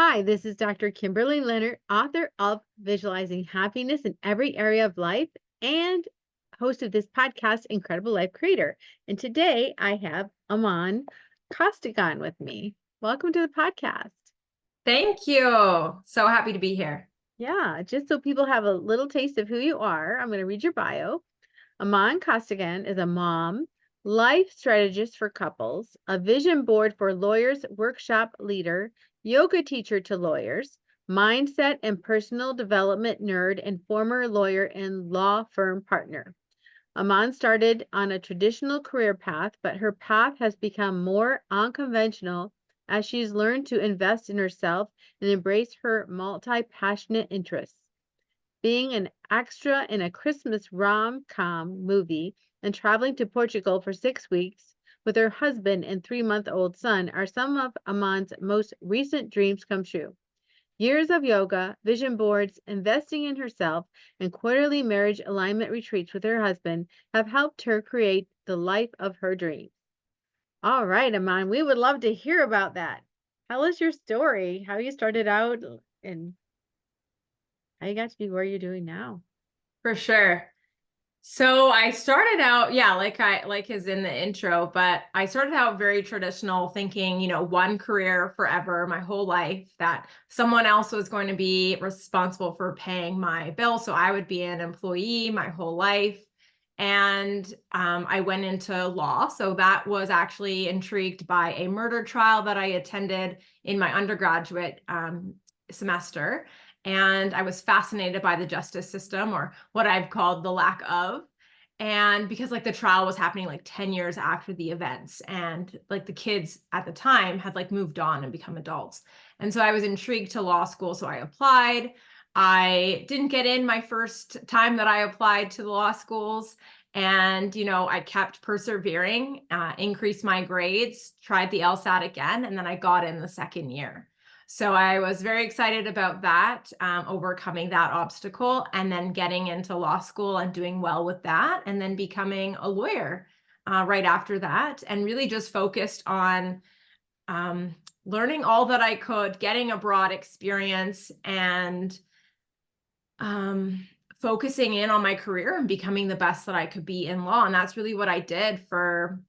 Hi, this is Dr. Kimberley Linert, author of Visualizing Happiness in Every Area of Life and host of this podcast, Incredible Life Creator. And today I have Aman Costigan with me. Welcome to the podcast. Thank you. So happy to be here. Yeah, just so people have a little taste of who you are, I'm going to read your bio. Aman Costigan is a mom, life strategist for couples, a vision board for lawyers, workshop leader, yoga teacher to lawyers, mindset and personal development nerd, and former lawyer and law firm partner. Aman started on a traditional career path, but her path has become more unconventional as she's learned to invest in herself and embrace her multi-passionate interests. Being an extra in a Christmas rom-com movie and traveling to Portugal for 6 weeks with her husband and 3-month-old son are some of Aman's most recent dreams come true. Years of yoga, vision boards, investing in herself, and quarterly marriage alignment retreats with her husband have helped her create the life of her dreams. All right, Aman, we would love to hear about that. Tell us your story, how you started out and how you got to be where you're doing now. For sure. So I started out, yeah, like is in the intro, but I started out very traditional thinking, one career forever, my whole life, that someone else was going to be responsible for paying my bill. So I would be an employee my whole life. And I went into law. So that was actually intrigued by a murder trial that I attended in my undergraduate semester. And I was fascinated by the justice system, or what I've called the lack of. And because the trial was happening 10 years after the events, and the kids at the time had moved on and become adults. And so I was intrigued to law school. So I applied. I didn't get in my first time that I applied to the law schools. And, I kept persevering, increased my grades, tried the LSAT again, and then I got in the second year. So I was very excited about that, overcoming that obstacle, and then getting into law school and doing well with that, and then becoming a lawyer right after that, and really just focused on learning all that I could, getting a broad experience, and focusing in on my career and becoming the best that I could be in law. And that's really what I did for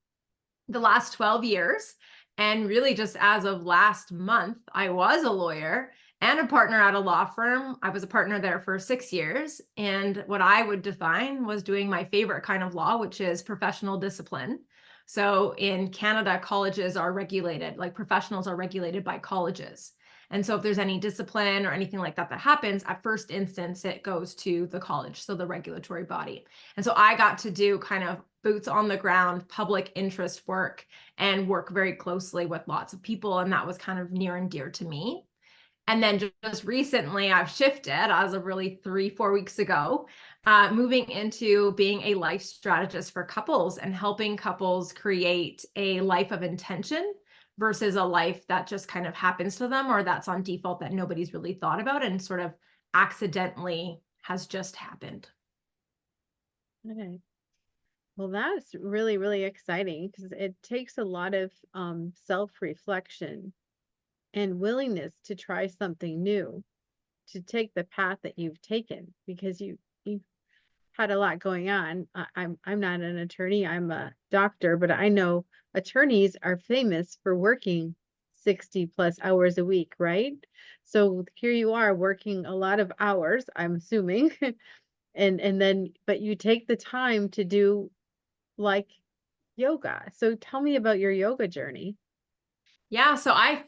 the last 12 years. And really just as of last month, I was a lawyer and a partner at a law firm. I was a partner there for 6 years. And what I would define was doing my favorite kind of law, which is professional discipline. So in Canada, colleges are regulated, professionals are regulated by colleges. And so if there's any discipline or anything like that that happens, at first instance, it goes to the college, so the regulatory body. And so I got to do kind of boots on the ground, public interest work, and work very closely with lots of people. And that was kind of near and dear to me. And then just recently, I've shifted as of really 3-4 weeks ago, moving into being a life strategist for couples and helping couples create a life of intention versus a life that just kind of happens to them, or that's on default that nobody's really thought about and sort of accidentally has just happened. Okay. Well, that's really, really exciting because it takes a lot of self-reflection and willingness to try something new, to take the path that you've taken because you've had a lot going on. I'm not an attorney, I'm a doctor, but I know attorneys are famous for working 60 plus hours a week, right? So here you are working a lot of hours, I'm assuming. And then but you take the time to do like yoga. So tell me about your yoga journey. Yeah, so I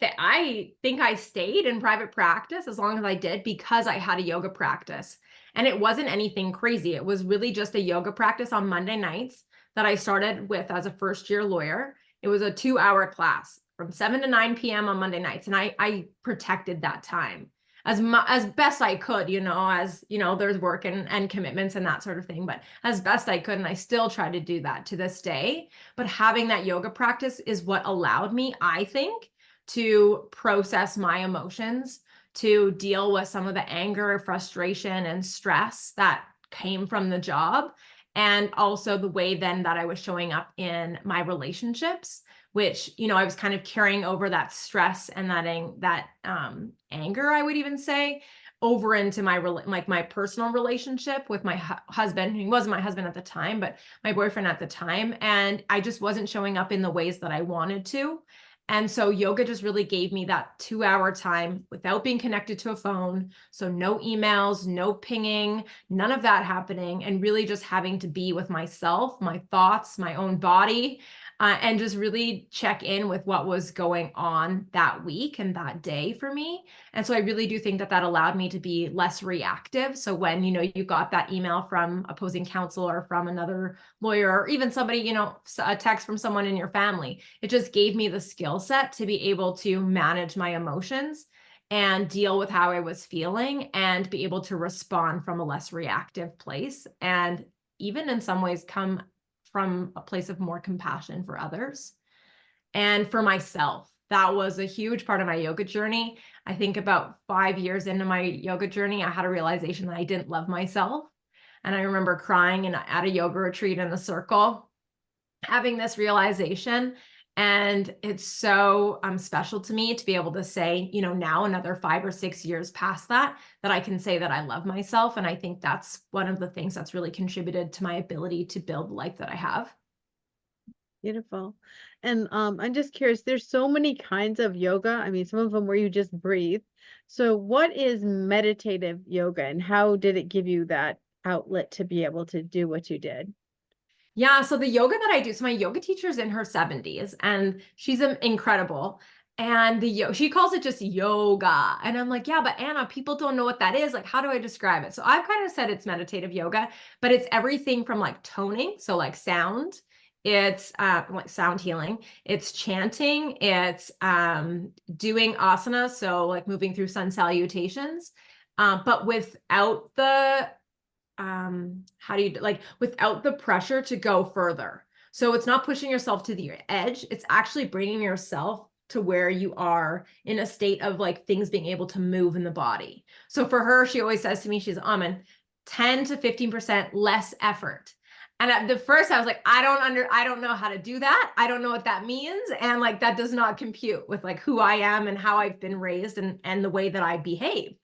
think I stayed in private practice as long as I did because I had a yoga practice. And it wasn't anything crazy. It was really just a yoga practice on Monday nights that I started with as a first-year lawyer. It was a 2-hour class from 7 to 9 p.m. on Monday nights. And I protected that time as best I could, as there's work and commitments and that sort of thing, but as best I could. And I still try to do that to this day. But having that yoga practice is what allowed me, I think, to process my emotions, to deal with some of the anger, frustration, and stress that came from the job. And also the way then that I was showing up in my relationships which, I was kind of carrying over that stress and that anger, I would even say, over into my personal relationship with my husband. He wasn't my husband at the time, but my boyfriend at the time. And I just wasn't showing up in the ways that I wanted to. And so yoga just really gave me that 2 hour time without being connected to a phone. So no emails, no pinging, none of that happening, and really just having to be with myself, my thoughts, my own body, and just really check in with what was going on that week and that day for me. And so I really do think that that allowed me to be less reactive. So when, you got that email from opposing counsel or from another lawyer, or even somebody, a text from someone in your family, it just gave me the skill set to be able to manage my emotions and deal with how I was feeling and be able to respond from a less reactive place. And even in some ways come from a place of more compassion for others and for myself. That was a huge part of my yoga journey. I think about 5 years into my yoga journey, I had a realization that I didn't love myself. And I remember crying at a yoga retreat in the circle, having this realization. And it's so special to me to be able to say, now another 5 or 6 years past that I can say that I love myself. And I think that's one of the things that's really contributed to my ability to build the life that I have. Beautiful. And I'm just curious, there's so many kinds of yoga. I mean, some of them where you just breathe. So what is meditative yoga and how did it give you that outlet to be able to do what you did? Yeah, so the yoga that I do, so my yoga teacher's in her 70s and she's incredible. And she calls it just yoga. And I'm like, yeah, but Anna, people don't know what that is. Like, how do I describe it? So I've kind of said it's meditative yoga, but it's everything from like toning, so like sound, it's like sound healing, it's chanting, it's doing asana, so like moving through sun salutations, but without the how do you like without the pressure to go further. So it's not pushing yourself to the edge, it's actually bringing yourself to where you are in a state of like things being able to move in the body. So for her, she always says to me, she's Aman, 10 to 15% less effort. And at the first I was like, I don't know how to do that. I don't know what that means. And like, that does not compute with like who I am and how I've been raised and the way that I behave.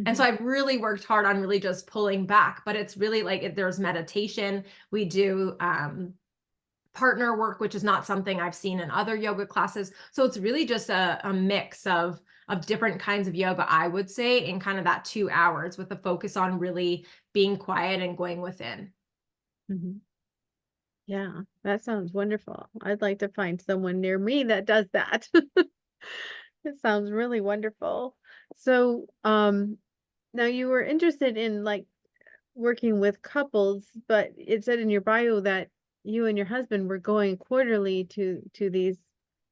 And so I've really worked hard on really just pulling back, but it's really like there's meditation. We do partner work, which is not something I've seen in other yoga classes. So it's really just a mix of different kinds of yoga, I would say, in kind of that 2 hours with a focus on really being quiet and going within. Mhm. Yeah, that sounds wonderful. I'd like to find someone near me that does that. It sounds really wonderful. So, now you were interested in like working with couples, but it said in your bio that you and your husband were going quarterly to these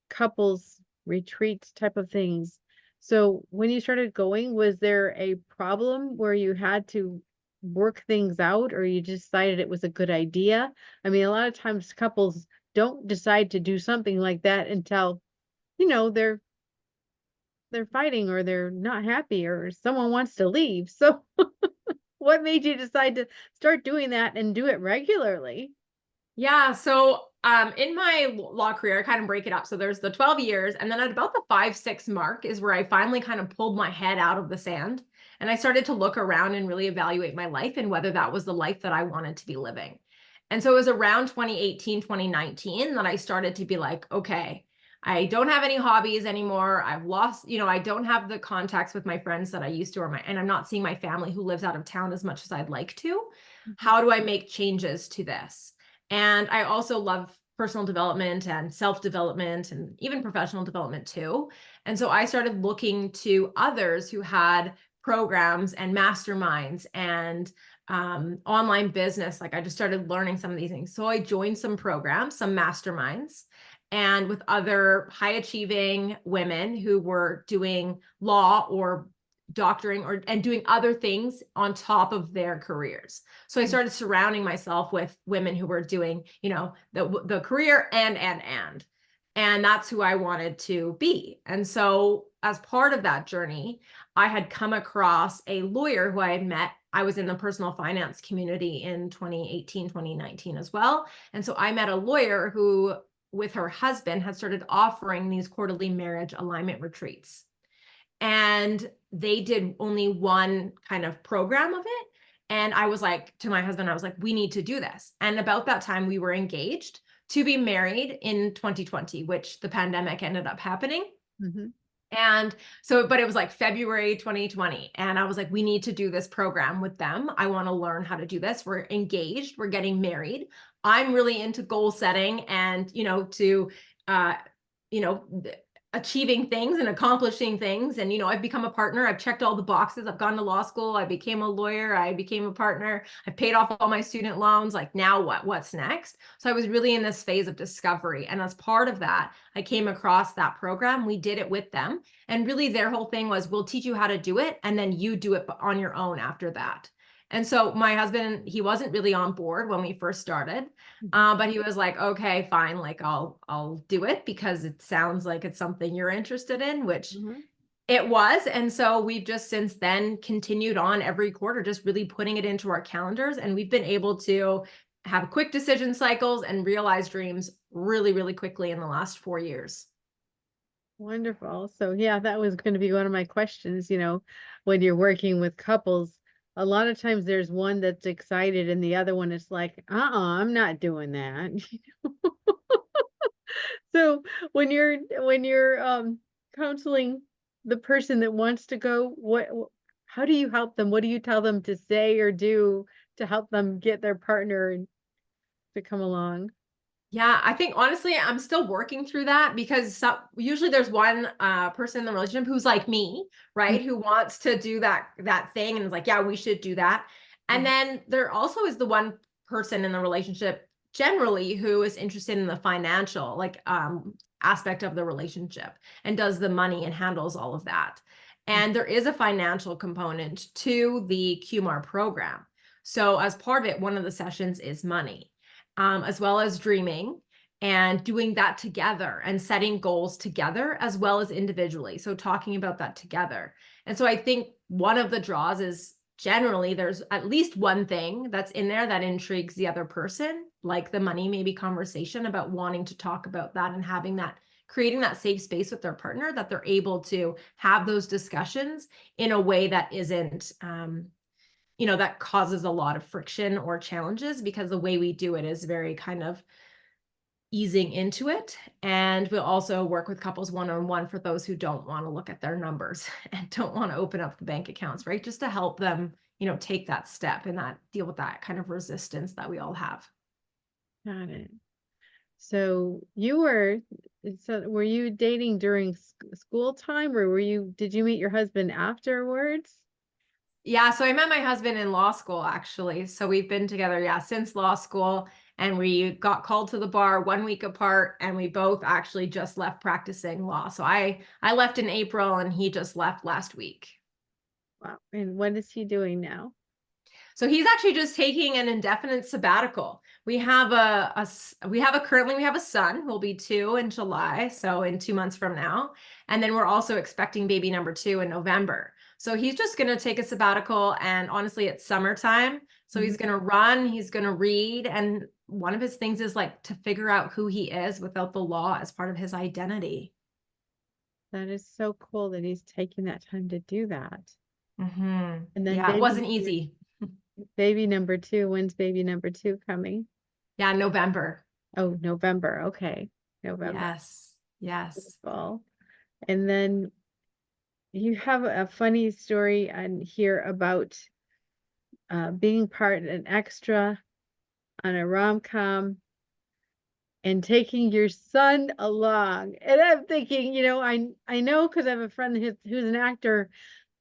couples retreats type of things. So when you started going, was there a problem where you had to work things out or you decided it was a good idea? I mean, a lot of times couples don't decide to do something like that until, they're fighting or they're not happy or someone wants to leave. So what made you decide to start doing that and do it regularly? Yeah. So in my law career, I kind of break it up. So there's the 12 years. And then at about the 5, 6 mark is where I finally kind of pulled my head out of the sand. And I started to look around and really evaluate my life and whether that was the life that I wanted to be living. And so it was around 2018, 2019 that I started to be like, okay, I don't have any hobbies anymore. I've lost, I don't have the contacts with my friends that I used to, and I'm not seeing my family who lives out of town as much as I'd like to. Mhm. How do I make changes to this? And I also love personal development and self-development and even professional development too. And so I started looking to others who had programs and masterminds and online business. Like I just started learning some of these things. So I joined some programs, some masterminds, and with other high achieving women who were doing law or doctoring and doing other things on top of their careers. So I started surrounding myself with women who were doing, the career and that's who I wanted to be. And so as part of that journey, I had come across a lawyer who I had met. I was in the personal finance community in 2018, 2019 as well. And so I met a lawyer who with her husband, had started offering these quarterly marriage alignment retreats. And they did only one kind of program of it. And I was like, to my husband, I was like, we need to do this. And about that time, we were engaged to be married in 2020, which the pandemic ended up happening. Mm-hmm. And so, but it was like February 2020. And I was like, we need to do this program with them. I want to learn how to do this. We're engaged, we're getting married. I'm really into goal setting and, uh, you know, achieving things and accomplishing things. And, I've become a partner. I've checked all the boxes. I've gone to law school. I became a lawyer. I became a partner. I've paid off all my student loans. Like, now what? What's next? So I was really in this phase of discovery. And as part of that, I came across that program. We did it with them. And really their whole thing was, we'll teach you how to do it, and then you do it on your own after that. And so my husband, he wasn't really on board when we first started, but he was like, okay, fine. Like I'll do it because it sounds like it's something you're interested in, which Mm-hmm. it was. And so we've just since then continued on every quarter, just really putting it into our calendars. And we've been able to have quick decision cycles and realize dreams really, really quickly in the last 4 years. Wonderful. So yeah, that was going to be one of my questions, when you're working with couples, a lot of times there's one that's excited and the other one is like, I'm not doing that. So when you're counseling the person that wants to go, how do you help them? What do you tell them to say or do to help them get their partner to come along? Yeah, I think honestly, I'm still working through that because usually there's one person in the relationship who's like me, right? Who wants to do that thing and is like, yeah, we should do that. And Mhm. then there also is the one person in the relationship generally who is interested in the financial aspect of the relationship and does the money and handles all of that. And there is a financial component to the QMAR program. So as part of it, one of the sessions is money, as well as dreaming and doing that together and setting goals together as well as individually. So talking about that together. And so I think one of the draws is generally there's at least one thing that's in there that intrigues the other person, like the money maybe conversation about wanting to talk about that and having that, creating that safe space with their partner that they're able to have those discussions in a way that isn't that causes a lot of friction or challenges, because the way we do it is very kind of easing into it. And we'll also work with couples one-on-one for those who don't want to look at their numbers and don't want to open up the bank accounts, right? Just to help them, take that step and that deal with that kind of resistance that we all have. Got it. So were you dating during school time, or did you meet your husband afterwards? Yeah, so I met my husband in law school, actually. So we've been together, yeah, since law school. And we got called to the bar 1 week apart, and we both actually just left practicing law. So I left in April and he just left last week. Wow. And what is he doing now? So he's actually just taking an indefinite sabbatical. We have currently we have a son who will be 2 in July, so in 2 months from now. And then we're also expecting baby number 2 in November. So he's just going to take a sabbatical, and honestly, it's summertime. So he's Mhm. going to run, he's going to read. And one of his things is like to figure out who he is without the law as part of his identity. That is so cool that he's taking that time to do that. And then Yeah, it wasn't easy. baby number two, when's baby number two coming? Yeah, November. Oh, November. Okay. November. Yes. Yes. Beautiful. And then you have a funny story on here about being an extra on a rom-com and taking your son along. And I'm thinking, I know because I have a friend who's an actor.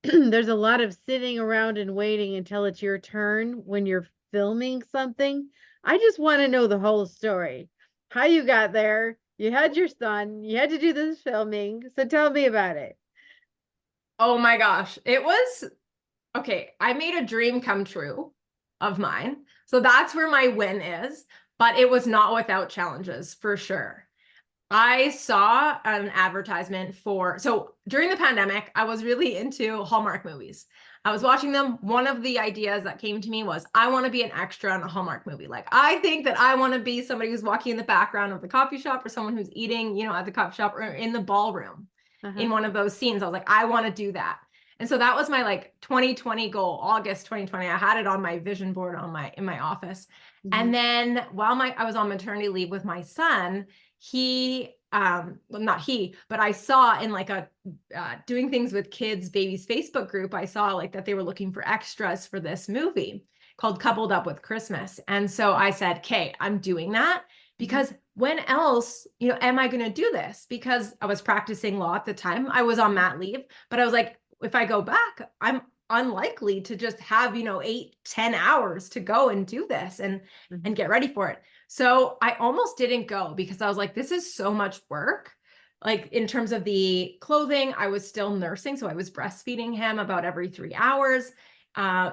There's a lot of sitting around and waiting until it's your turn when you're filming something. I just want to know the whole story. How you got there. You had your son. You had to do this filming. So tell me about it. Oh my gosh. It was okay. I made a dream come true of mine. So that's where my win is, but it was not without challenges for sure. I saw an advertisement for, so during the pandemic, I was really into Hallmark movies. I was watching them. One of the ideas that came to me was, I want to be an extra in a Hallmark movie. Like, I think that I want to be somebody who's walking in the background of the coffee shop, or someone who's eating, you know, at the coffee shop, or in the ballroom Uh-huh. in one of those scenes. I was like, I want to do that. And so that was my like 2020 goal, August 2020. I had it on my vision board in my office. Mhm. And then while I was on maternity leave with my son, he well, not he, but I saw in like a doing things with kids babies Facebook group, I saw like that they were looking for extras for this movie called Coupled Up with Christmas. And so I said, okay, I'm doing that, Mhm. because when else, you know, am I going to do this? Because I was practicing law at the time. I was on mat leave, but I was like, if I go back, I'm unlikely to just have, you know, 8-10 hours to go and do this Mhm. and get ready for it. So I almost didn't go, because I was like, this is so much work. Like, in terms of the clothing, I was still nursing. So I was breastfeeding him about every 3 hours.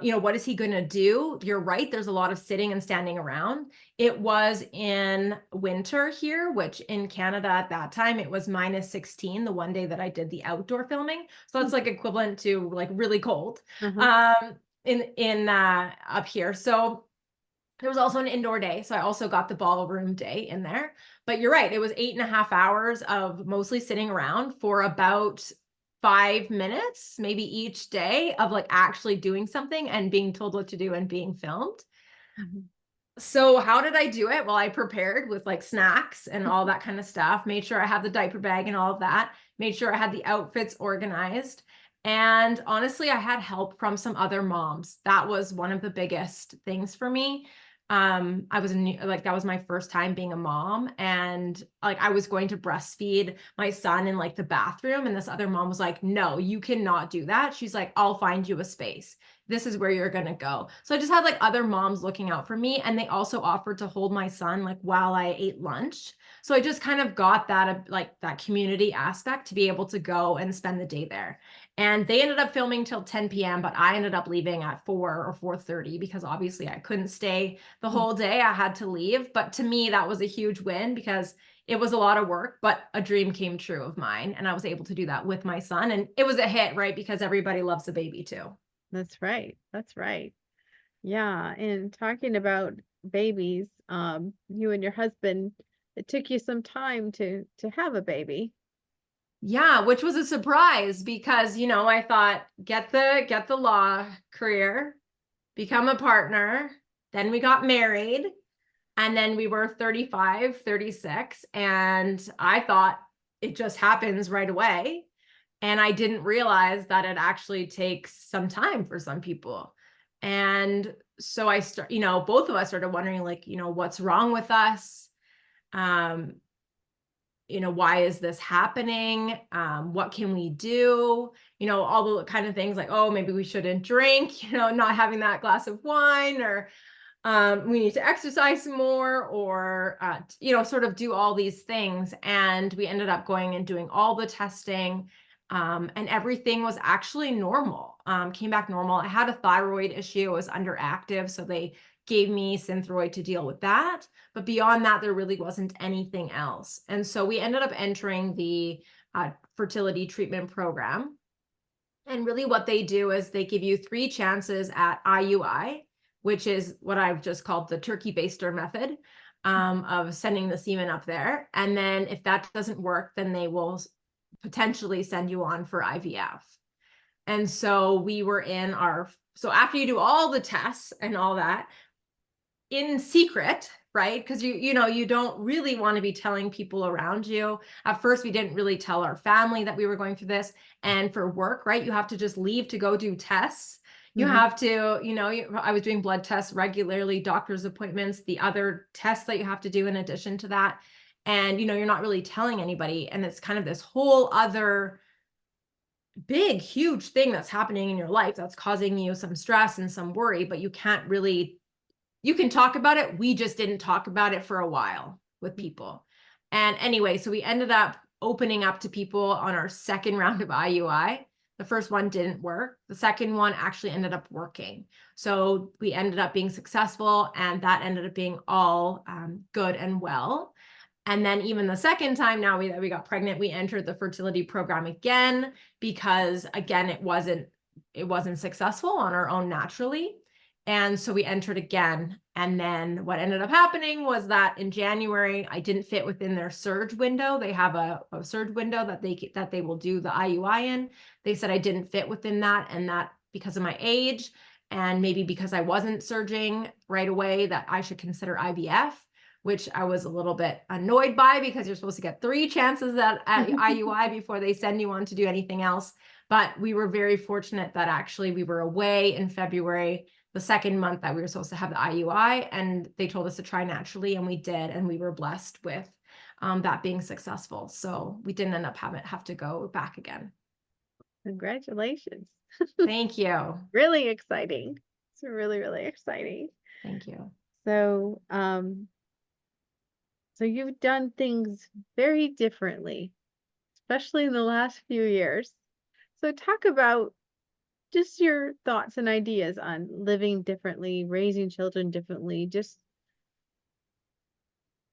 You know, what is he going to do? You're right. There's a lot of sitting and standing around. It was in winter here, which in Canada at that time, it was -16 the one day that I did the outdoor filming. So that's like equivalent to like really cold Uh-huh. um, in up here. So there was also an indoor day. So I also got the ballroom day in there. But you're right. It was 8.5 hours of mostly sitting around for about 5 minutes, maybe each day, of like actually doing something and being told what to do and being filmed. Mhm. So how did I do it? Well, I prepared with like snacks and all that kind of stuff, made sure I had the diaper bag and all of that, made sure I had the outfits organized. And honestly, I had help from some other moms. That was one of the biggest things for me. I was like, that was my first time being a mom, and like I was going to breastfeed my son in like the bathroom, and this other mom was like, no, you cannot do that. She's like, I'll find you a space. This is where you're going to go. So I just had like other moms looking out for me. And they also offered to hold my son like while I ate lunch. So I just kind of got that, like that community aspect, to be able to go and spend the day there. And they ended up filming till 10 p.m., but I ended up leaving at 4 or 4:30, because obviously I couldn't stay the whole day. I had to leave. But to me, that was a huge win, because it was a lot of work, but a dream came true of mine. And I was able to do that with my son. And it was a hit, right? Because everybody loves a baby too. That's right. That's right. Yeah. And talking about babies, you and your husband, it took you some time to have a baby. Yeah, which was a surprise, because, you know, I thought, get the law career, become a partner, then we got married, and then we were 35, 36, and I thought it just happens right away. And I didn't realize that it actually takes some time for some people. And so you know, both of us started wondering, like, you know, what's wrong with us? Um, you know, why is this happening? What can we do? You know, all the kind of things like, oh, maybe we shouldn't drink, you know, not having that glass of wine, or we need to exercise more, or, you know, sort of do all these things. And we ended up going and doing all the testing. And everything was actually normal, came back normal. I had a thyroid issue, it was underactive. So they gave me Synthroid to deal with that. But beyond that, there really wasn't anything else. And so we ended up entering the fertility treatment program. And really what they do is they give you 3 chances at IUI, which is what I've just called the turkey baster method, of sending the semen up there. And then if that doesn't work, then they will potentially send you on for IVF. And so we were so after you do all the tests and all that, in secret, right? Because you know, you don't really want to be telling people around you. At first, we didn't really tell our family that we were going through this. And for work, right, you have to just leave to go do tests. You Mhm. have to, you know, I was doing blood tests regularly, doctor's appointments, the other tests that you have to do in addition to that. And, you know, you're not really telling anybody. And it's kind of this whole other big, huge thing that's happening in your life that's causing you some stress and some worry, but you can't really, you can talk about it. We just didn't talk about it for a while with people. And anyway, so we ended up opening up to people on our second round of IUI. The first one didn't work. The second one actually ended up working. So we ended up being successful, and that ended up being all good and well. And then even the second time now that we got pregnant, we entered the fertility program again because again, it wasn't successful on our own naturally. And so we entered again. And then what ended up happening was that in January, I didn't fit within their surge window. They have a surge window that they will do the IUI in. They said I didn't fit within that, and that because of my age and maybe because I wasn't surging right away, that I should consider IVF, which I was a little bit annoyed by because you're supposed to get 3 chances at IUI before they send you on to do anything else. But we were very fortunate that actually we were away in February, the second month that we were supposed to have the IUI, and they told us to try naturally, and we did, and we were blessed with that being successful. So we didn't end up have to go back again. Congratulations. Thank you. Really exciting. It's really, really exciting. Thank you. So, so you've done things very differently, especially in the last few years. So talk about just your thoughts and ideas on living differently, raising children differently, just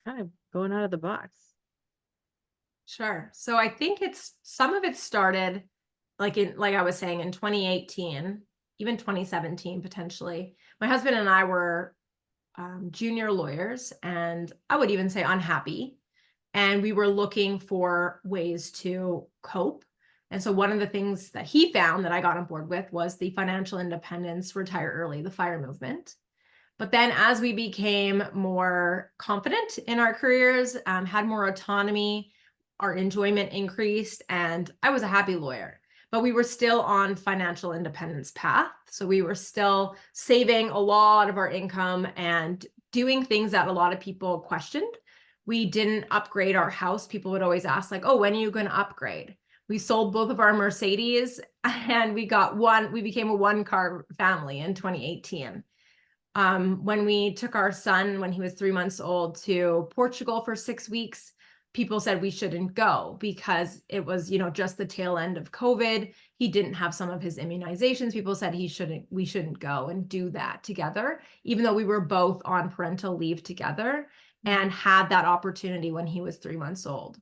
kind of going out of the box. Sure. So I think some of it started like I was saying in 2018, even 2017 potentially. My husband and I were junior lawyers, and I would even say unhappy. And we were looking for ways to cope. And so one of the things that he found that I got on board with was the financial independence, retire early, the FIRE movement. But then as we became more confident in our careers, had more autonomy, our enjoyment increased, and I was a happy lawyer. But we were still on financial independence path. So we were still saving a lot of our income and doing things that a lot of people questioned. We didn't upgrade our house. People would always ask, like, oh, when are you going to upgrade? We sold both of our Mercedes and we became a one-car family in 2018. When we took our son when he was 3 months old to Portugal for 6 weeks, people said we shouldn't go because it was, just the tail end of COVID. He didn't have some of his immunizations. People said we shouldn't go and do that together, even though we were both on parental leave together and had that opportunity when he was 3 months old.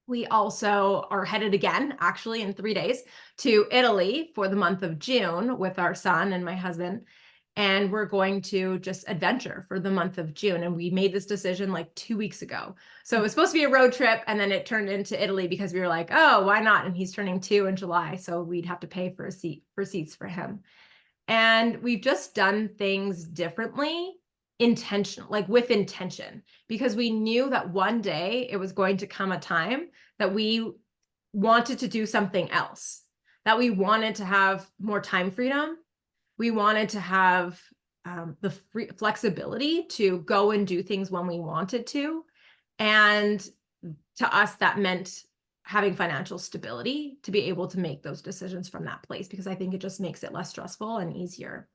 We also are headed again, actually in 3 days, to Italy for the month of June with our son and my husband. And we're going to just adventure for the month of June. And we made this decision like 2 weeks ago. So it was supposed to be a road trip, and then it turned into Italy because we were like, oh, why not? And he's turning 2 in July. So we'd have to pay for seats for him. And we've just done things differently, with intention, because we knew that one day it was going to come a time that we wanted to do something else, that we wanted to have more time freedom. We wanted to have the flexibility to go and do things when we wanted to. And to us, that meant having financial stability to be able to make those decisions from that place, because I think it just makes it less stressful and easier.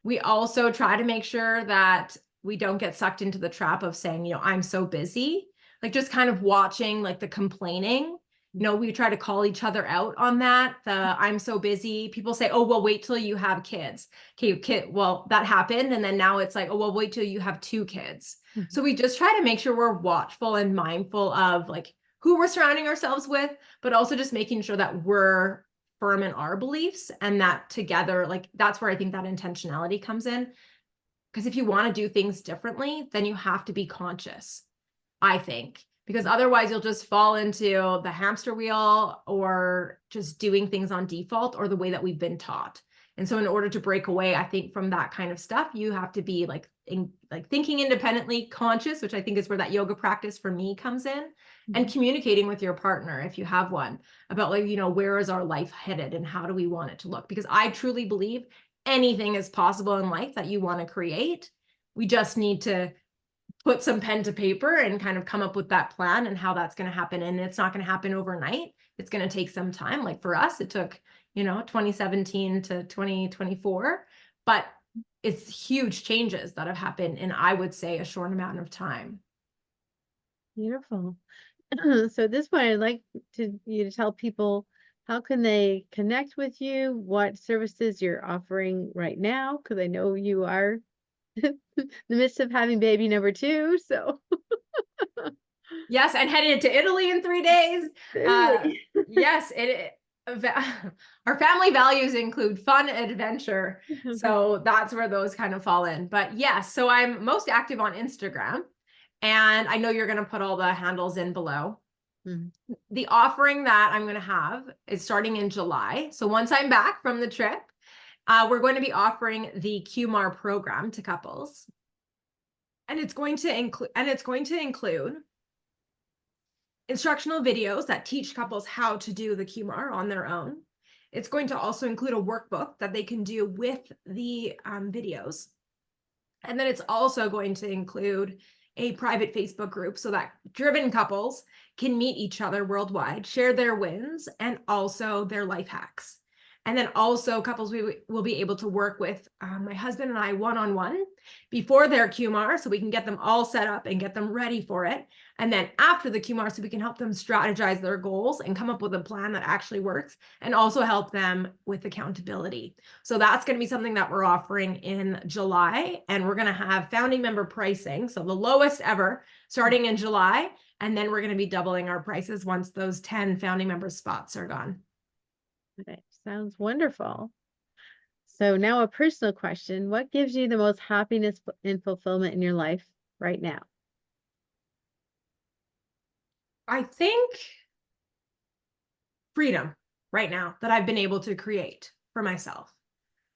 We also try to make sure that we don't get sucked into the trap of saying, I'm so busy, like just kind of watching like the complaining. We try to call each other out on that. I'm so busy. People say, oh, well, wait till you have kids. Okay, well, that happened. And then now it's like, oh, well, wait till you have 2 kids. Mm-hmm. So we just try to make sure we're watchful and mindful of like who we're surrounding ourselves with, but also just making sure that we're firm in our beliefs, and that together, like that's where I think that intentionality comes in. Because if you want to do things differently, then you have to be conscious, I think. Because otherwise you'll just fall into the hamster wheel or just doing things on default or the way that we've been taught. And so in order to break away, I think from that kind of stuff, you have to be like thinking independently, conscious, which I think is where that yoga practice for me comes in, and communicating with your partner, if you have one, about like, where is our life headed and how do we want it to look? Because I truly believe anything is possible in life that you want to create. We just need to put some pen to paper and kind of come up with that plan and how that's going to happen. And it's not going to happen overnight. It's going to take some time. Like for us, it took, 2017 to 2024, but it's huge changes that have happened in, I would say, a short amount of time. Beautiful. So at this point, I'd like you to tell people, how can they connect with you? What services you're offering right now? Because I know you are in the midst of having baby number 2. So Yes, and headed to Italy in 3 days. Italy. Yes, our family values include fun adventure. So that's where those kind of fall in. But yes, so I'm most active on Instagram. And I know you're going to put all the handles in below. Mhm. The offering that I'm going to have is starting in July. So once I'm back from the trip, we're going to be offering the QMAR program to couples. And it's going to include instructional videos that teach couples how to do the QMAR on their own. It's going to also include a workbook that they can do with the videos. And then it's also going to include a private Facebook group so that driven couples can meet each other worldwide, share their wins, and also their life hacks. And then also couples will be able to work with my husband and I one-on-one before their QMAR, so we can get them all set up and get them ready for it. And then after the QMAR, so we can help them strategize their goals and come up with a plan that actually works, and also help them with accountability. So that's going to be something that we're offering in July, and we're going to have founding member pricing. So the lowest ever starting in July, and then we're going to be doubling our prices once those 10 founding member spots are gone. Okay, sounds wonderful. So now a personal question. What gives you the most happiness and fulfillment in your life right now? I think freedom right now that I've been able to create for myself.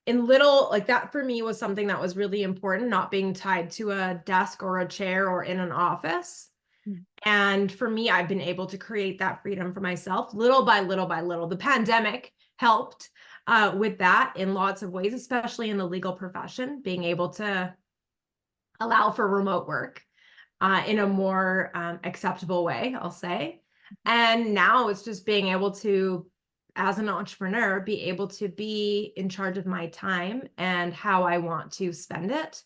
In little, like that for me was something that was really important, not being tied to a desk or a chair or in an office. Mm. And for me, I've been able to create that freedom for myself little by little by little. The pandemic helped with that in lots of ways, especially in the legal profession, being able to allow for remote work in a more acceptable way, I'll say. And now it's just being able to, as an entrepreneur, be able to be in charge of my time and how I want to spend it.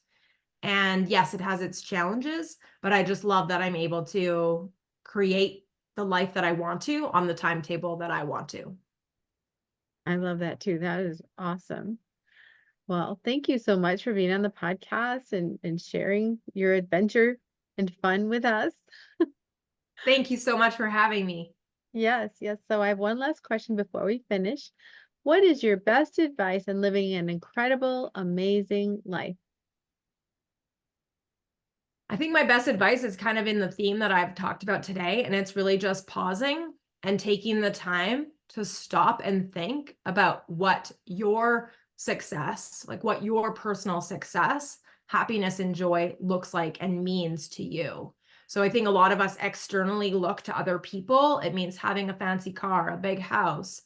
And yes, it has its challenges, but I just love that I'm able to create the life that I want to on the timetable that I want to. I love that too. That is awesome. Well, thank you so much for being on the podcast and sharing your adventure and fun with us. Thank you so much for having me. Yes, yes. So I have one last question before we finish. What is your best advice in living an incredible, amazing life? I think my best advice is kind of in the theme that I've talked about today, and it's really just pausing and taking the time to stop and think about what your success, like what your personal success, happiness, and joy looks like and means to you. So I think a lot of us externally look to other people. It means having a fancy car, a big house,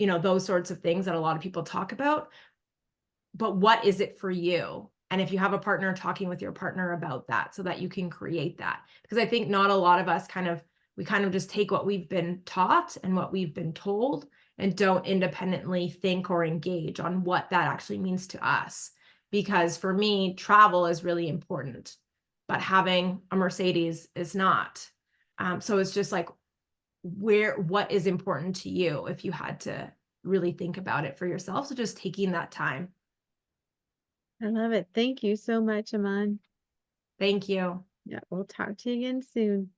those sorts of things that a lot of people talk about. But what is it for you? And if you have a partner, talking with your partner about that so that you can create that. Because I think not a lot of us we kind of just take what we've been taught and what we've been told and don't independently think or engage on what that actually means to us. Because for me, travel is really important, but having a Mercedes is not. So it's just like, what is important to you if you had to really think about it for yourself? So just taking that time. I love it. Thank you so much, Aman. Thank you. Yeah, we'll talk to you again soon.